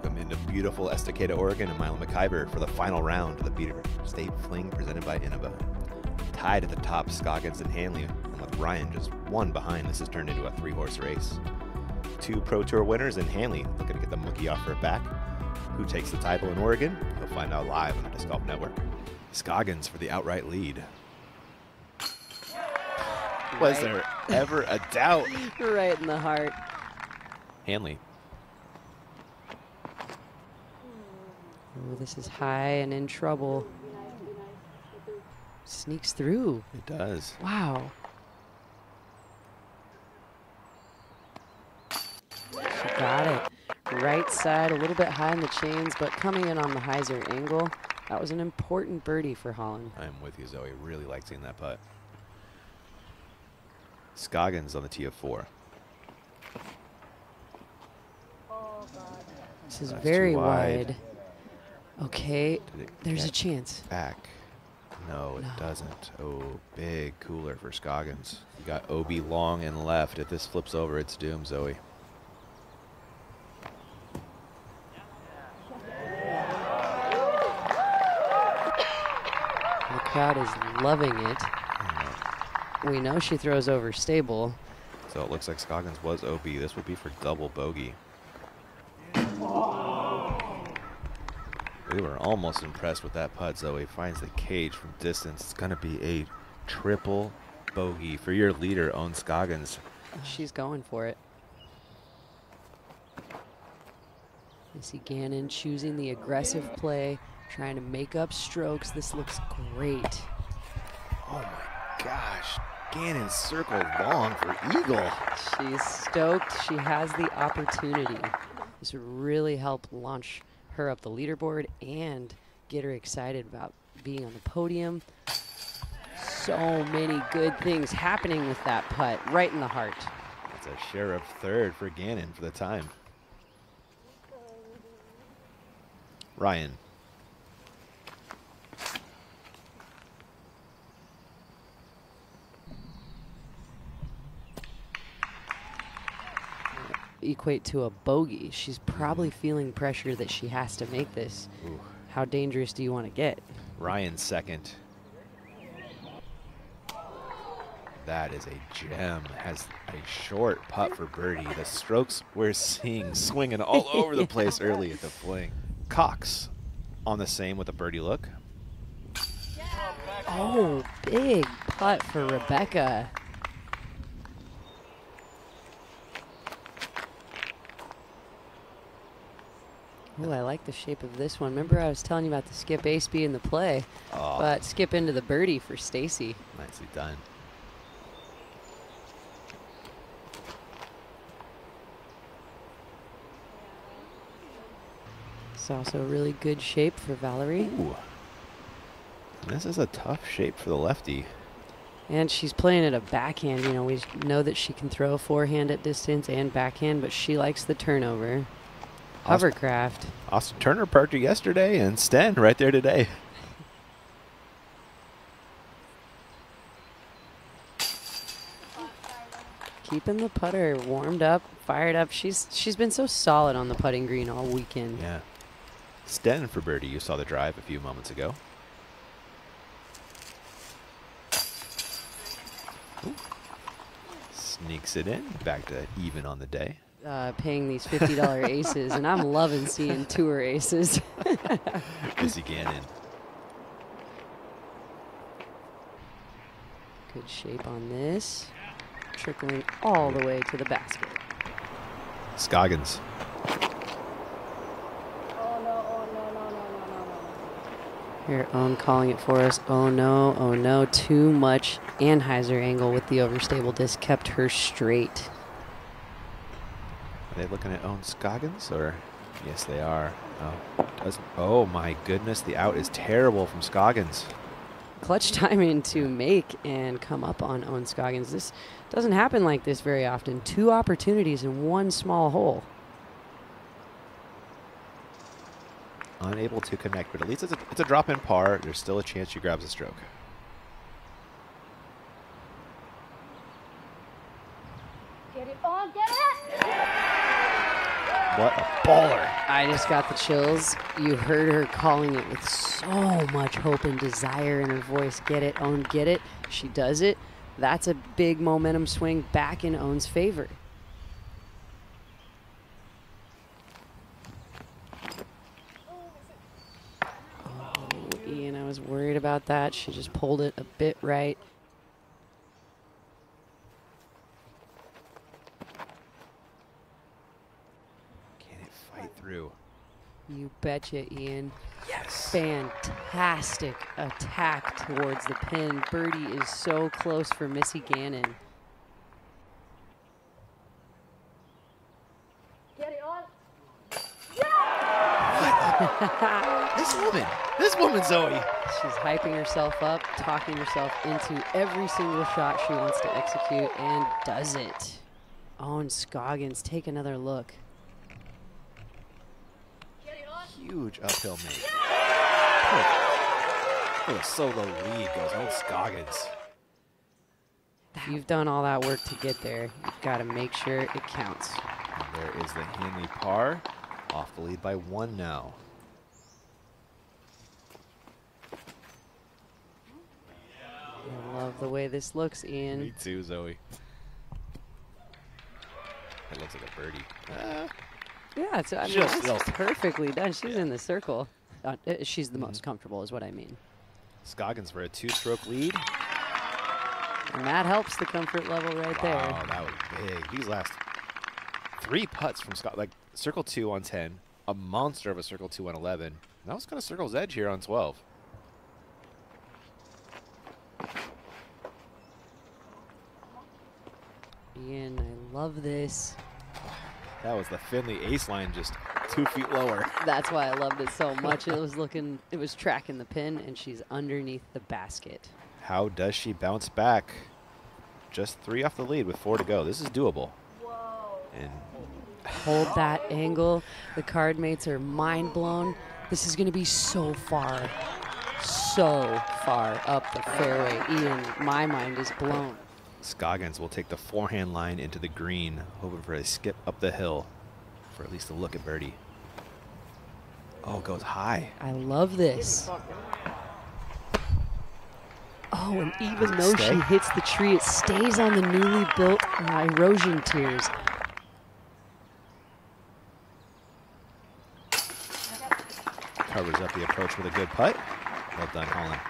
Welcome into beautiful Estacada, Oregon, and Milo McIver for the final round of the Beaver State Fling presented by Innova. Tied at the top, Scoggins and Hanley, and with Ryan just one behind, this has turned into a 3-horse race. 2 Pro Tour winners, and Hanley looking to get the monkey off her back. Who takes the title in Oregon? You'll find out live on the Disc Golf Network. Scoggins for the outright lead. Was there ever a doubt? Right in the heart. Hanley. Oh, this is high and in trouble. Sneaks through. It does. Wow. She got it. Right side, a little bit high in the chains, but coming in on the hyzer angle. That was an important birdie for Holland. I'm with you, Zoe. Really like seeing that putt. Scoggins on the tee of 4. This is very wide. Okay, there's a get chance. Back. No, it doesn't. Oh, big cooler for Scoggins. You got OB long and left. If this flips over, it's doom, Zoe. The crowd is loving it. We know she throws over stable. So it looks like Scoggins was OB. This would be for double bogey. We were almost impressed with that putt. Zoe finds the cage from distance. It's going to be a triple bogey for your leader, Owen Scoggins. She's going for it. Missy Gannon choosing the aggressive play, trying to make up strokes. This looks great. Oh my gosh. Gannon circled long for eagle. She's stoked. She has the opportunity. This would really help launch her up the leaderboard and get her excited about being on the podium. So many good things happening with that putt, right in the heart. That's a share of 3rd for Gannon for the time. Ryan. Equate to a bogey. She's probably feeling pressure that she has to make this. Ooh. How dangerous do you want to get? Ryan 2nd. That is a gem. Has a short putt for birdie. The strokes we're seeing swinging all over the place early at the Fling. Cox on the same with a birdie look. Oh, big putt for Rebecca. Oh, I like the shape of this one. Remember I was telling you about the skip A-speed in the play, but skip into the birdie for Stacy. Nicely done. It's also a really good shape for Valerie. Ooh. This is a tough shape for the lefty. And she's playing at a backhand. You know, we know that she can throw a forehand at distance and backhand, but she likes the turnover. Hovercraft. Austin Turner parked her yesterday, and Sten right there today. Keeping the putter warmed up, fired up. She's been so solid on the putting green all weekend. Yeah. Sten for birdie. You saw the drive a few moments ago. Ooh. Sneaks it in. Back to even on the day. Paying these $50 aces, and I'm loving seeing tour aces. Missy Gannon. Good shape on this. Trickling all the way to the basket. Scoggins. Here, Owen calling it for us. Oh no, too much Anheuser angle with the overstable disc kept her straight. Are they looking at Owen Scoggins, or? Yes, they are. Oh my goodness, the out is terrible from Scoggins. Clutch timing to make and come up on Owen Scoggins. This doesn't happen like this very often. 2 opportunities in 1 small hole. Unable to connect, but at least it's a drop-in par. There's still a chance she grabs a stroke. Get it on, get it! What a baller power. I just got the chills. You heard her calling it with so much hope and desire in her voice. Get it, Own, get it. She does it. That's a big momentum swing back in Own's favor. Oh, Ian, I was worried about that. She just pulled it a bit right. Can it fight through? You betcha, Ian. Yes. Fantastic attack towards the pin. Birdie is so close for Missy Gannon. Get it on. This woman, Zoe. She's hyping herself up, talking herself into every single shot she wants to execute, and does it. Owen Scoggins, take another look. Huge uphill make. Perfect. A solo lead goes Owen Scoggins. You've done all that work to get there. You've got to make sure it counts. And there is the Hanley par, off the lead by 1 now. I love the way this looks, Ian. Me too, Zoe. It looks like a birdie. Yeah, I mean, Just that's still. perfectly done. She's in the circle. She's the most comfortable is what I mean. Scoggins for a 2-stroke lead. And that helps the comfort level right there. Wow, that was big. These last 3 putts from Scott, like circle 2 on 10, a monster of a circle 2 on 11. That was kind of circle's edge here on 12. Ian, I love this. That was the Finley ace line, just 2 feet lower. That's why I loved it so much. It was tracking the pin, and she's underneath the basket. How does she bounce back? Just 3 off the lead with 4 to go. This is doable. And Hold that angle. The card mates are mind blown. This is going to be so far up the fairway. Ian, my mind is blown. Scoggins will take the forehand line into the green, hoping for a skip up the hill for at least a look at birdie. Oh, it goes high. I love this. Oh, and even Does it though stay? she hits the tree, it stays on the newly built erosion tiers. Covers up the approach with a good putt. Well done, Holland.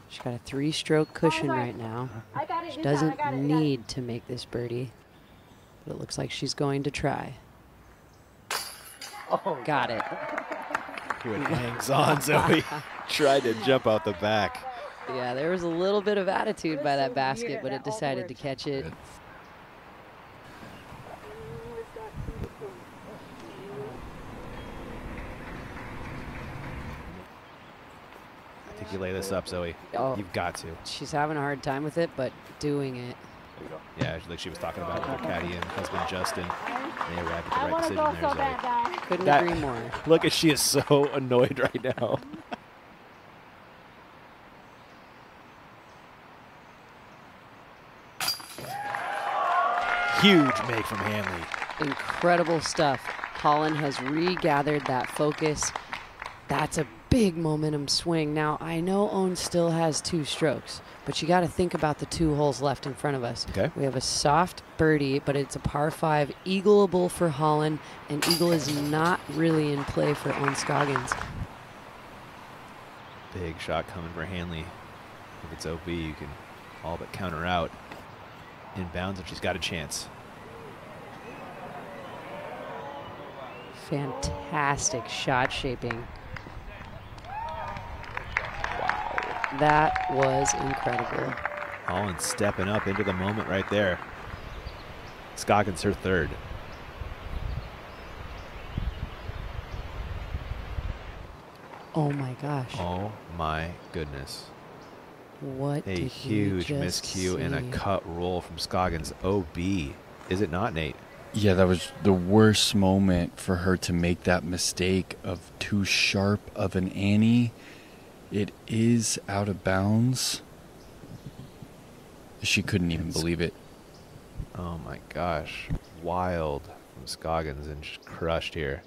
She's got a 3-stroke cushion right now. I got it. She doesn't need to make this birdie, but it looks like she's going to try. Got it. Here it hangs on, Zoe. Tried to jump out the back. Yeah, there was a little bit of attitude by that basket, but it decided to catch it. Good. I think you lay this up, Zoe. Oh. You've got to. She's having a hard time with it, but doing it. Yeah, like she was talking about with her caddy and husband Justin. They arrived at the I right want to decision go there, so Zoe. bad, guys. Couldn't That- agree more. Look at, she is so annoyed right now. Huge make from Hanley. Incredible stuff. Holland has regathered that focus. That's a big momentum swing. Now, I know Owen still has 2 strokes, but you got to think about the 2 holes left in front of us. Okay. We have a soft birdie, but it's a par 5, eagleable for Holland, and eagle is not really in play for Owen Scoggins. Big shot coming for Hanley. If it's OB, you can all but counter out. Inbounds if she's got a chance. Fantastic shot shaping. That was incredible. Holland stepping up into the moment right there. Scoggins her 3rd. Oh my gosh. Oh my goodness. What A did we huge just miscue and a see? cut roll from Scoggins. OB. Is it not, Nate? Yeah, that was the worst moment for her to make that mistake of too sharp of an Annie. It is out of bounds. She couldn't even believe it. Oh my gosh. Wild from Scoggins and just crushed here.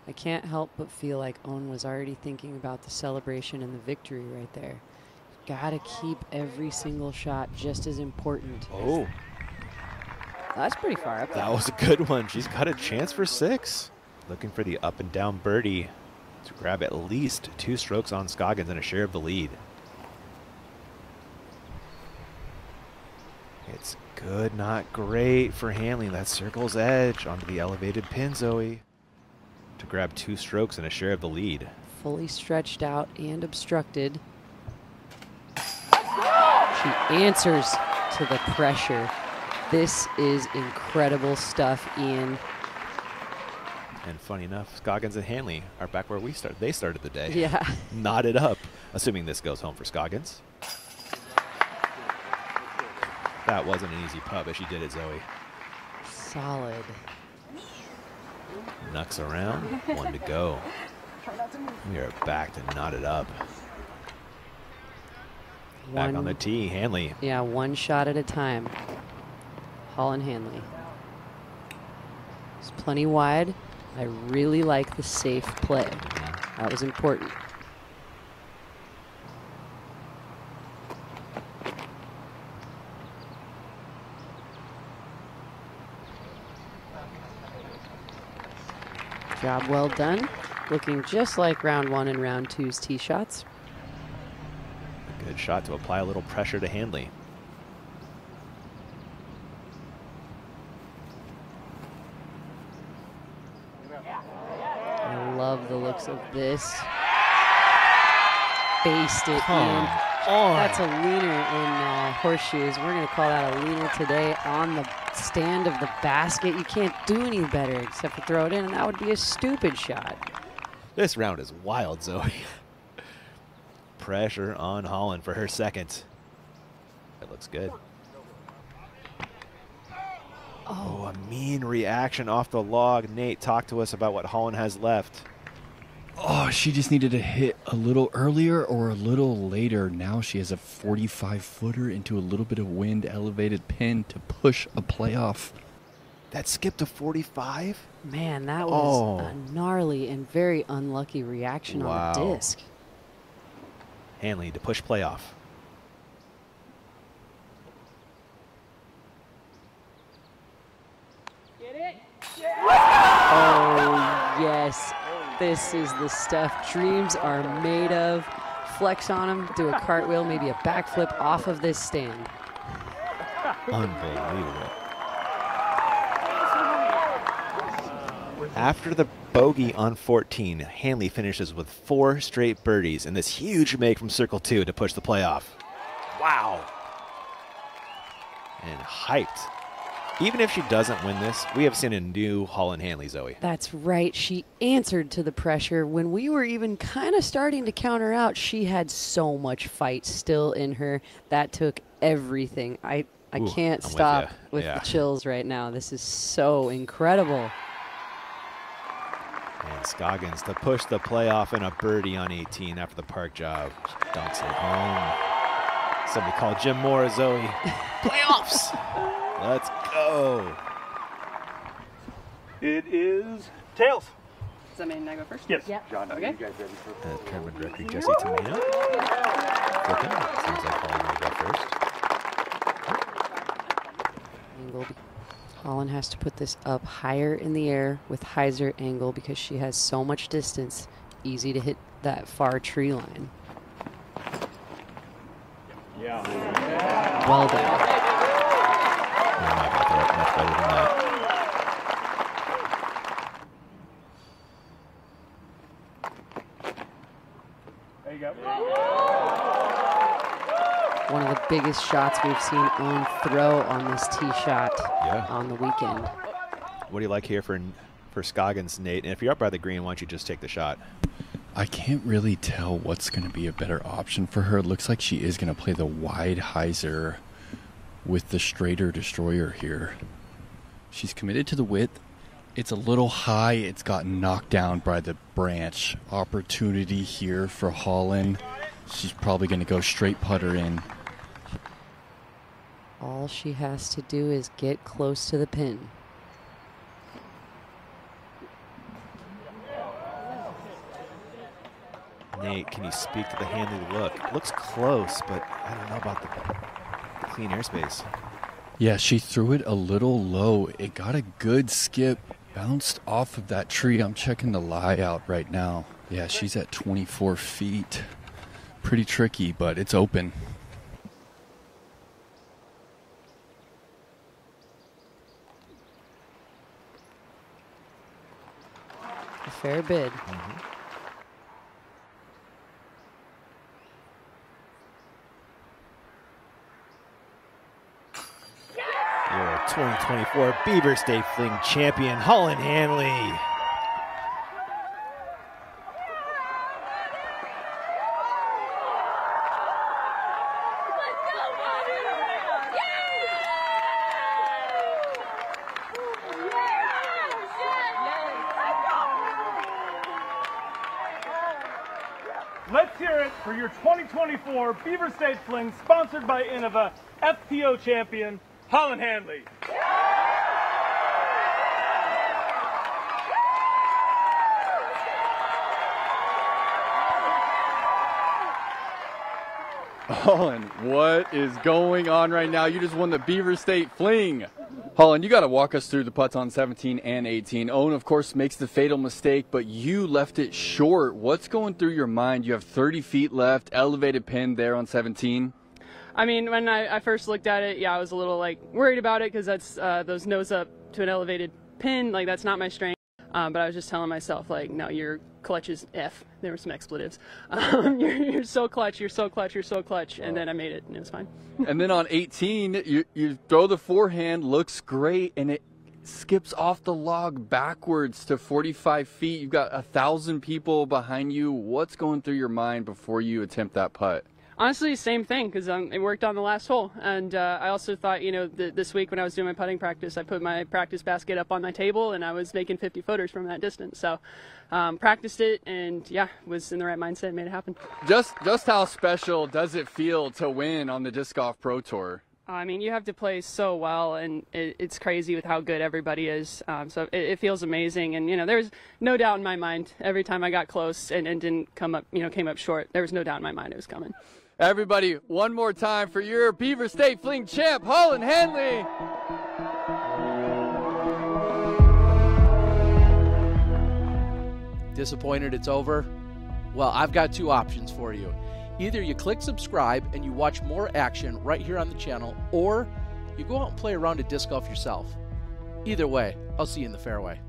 I can't help but feel like Owen was already thinking about the celebration and the victory right there. Gotta keep every single shot just as important. Oh, That's pretty far up there. that was a good one. She's got a chance for 6. Looking for the up and down birdie to grab at least 2 strokes on Scoggins and a share of the lead. It's good, not great for Hanley. That circle's edge onto the elevated pin, Zoe, to grab 2 strokes and a share of the lead. Fully stretched out and obstructed. She answers to the pressure. This is incredible stuff, Ian. And funny enough, Scoggins and Hanley are back where we started. They started the day. Yeah. Knotted up, assuming this goes home for Scoggins. That wasn't an easy putt, but she did it, Zoe. Solid. Knucks around, 1 to go. We are back to knotted up. Back on the tee, Hanley. Yeah, 1 shot at a time. Holland Hanley. It's plenty wide. I really like the safe play. That was important. Job well done. Looking just like round 1 and round 2's tee shots. A good shot to apply a little pressure to Hanley. I love the looks of this. Based it Come in. on. That's a leaner in horseshoes. We're going to call that a leaner today on the stand of the basket. You can't do any better except for throw it in, and that would be a stupid shot. This round is wild, Zoe. Pressure on Holland for her second. That looks good. Oh, a mean reaction off the log. Nate, talk to us about what Holland has left. Oh, she just needed to hit a little earlier or a little later. Now she has a 45-footer into a little bit of wind elevated pin to push a playoff. That skipped to 45? Man, that was a gnarly and very unlucky reaction on the disc. Hanley to push playoff. Get it? Oh, yes. This is the stuff dreams are made of. Flex on them, do a cartwheel, maybe a backflip off of this stand. Unbelievable. After the bogey on 14, Hanley finishes with 4 straight birdies and this huge make from Circle 2 to push the playoff. Wow. And hyped. Even if she doesn't win this, we have seen a new Holland Hanley, Zoe. That's right. She answered to the pressure. When we were even kind of starting to counter out, she had so much fight still in her. That took everything. I can't stop with the chills right now. This is so incredible. And Scoggins to push the playoff and a birdie on 18 after the park job. She dunks it home. Somebody call Jim Moore, Zoe. Playoffs! Let's go. It is tails. Does that mean I go first? Yes. Yeah. John, Okay. are you guys ready for Tournament director Jesse Tomino. Looking. Seems like Holland will go first. Angled. Holland has to put this up higher in the air with hyzer angle because she has so much distance. Easy to hit that far tree line. Yeah. Well done. I'm not going to throw it much better than that. There you go. One of the biggest shots we've seen Owen throw on this tee shot Yeah. on the weekend. What do you like here for Scoggins, Nate? And if you're up by the green, why don't you just take the shot? I can't really tell what's going to be a better option for her. It looks like she is going to play the wide hyzer with the straighter destroyer here. She's committed to the width. It's a little high. It's gotten knocked down by the branch. Opportunity here for Holland. She's probably going to go straight putter in. All she has to do is get close to the pin. Nate, can you speak to the Hanley look? Looks close, but I don't know about the clean airspace. Yeah, she threw it a little low. It got a good skip, bounced off of that tree. I'm checking the lie out right now. Yeah, she's at 24 feet. Pretty tricky, but it's open. A fair bid. Your 2024 Beaver State Fling champion, Holland Hanley. Let's hear it for your 2024 Beaver State Fling, sponsored by Innova, FPO champion, Holland Hanley. Holland, what is going on right now? You just won the Beaver State Fling. Holland, you got to walk us through the putts on 17 and 18. Owen, of course, makes the fatal mistake, but you left it short. What's going through your mind? You have 30 feet left, elevated pin there on 17. I mean, when I first looked at it, yeah, I was a little worried about it because that's those nose up to an elevated pin. That's not my strength. But I was just telling myself, no, your clutch is F. There were some expletives. You're so clutch, you're so clutch, you're so clutch. And then I made it, and it was fine. And then on 18, you throw the forehand, looks great, and it skips off the log backwards to 45 feet. You've got 1,000 people behind you. What's going through your mind before you attempt that putt? Honestly, same thing, because it worked on the last hole. And I also thought, this week when I was doing my putting practice, I put my practice basket up on my table, and I was making 50 footers from that distance. So practiced it, and yeah, was in the right mindset and made it happen. Just how special does it feel to win on the Disc Golf Pro Tour? I mean, you have to play so well, and it's crazy with how good everybody is. So it feels amazing, and there's no doubt in my mind every time I got close and didn't come up, came up short. There was no doubt in my mind it was coming. Everybody, one more time for your Beaver State Fling champ, Holland Hanley. Disappointed it's over? Well, I've got two options for you. Either you click subscribe and you watch more action right here on the channel, or you go out and play around at disc golf yourself. Either way, I'll see you in the fairway.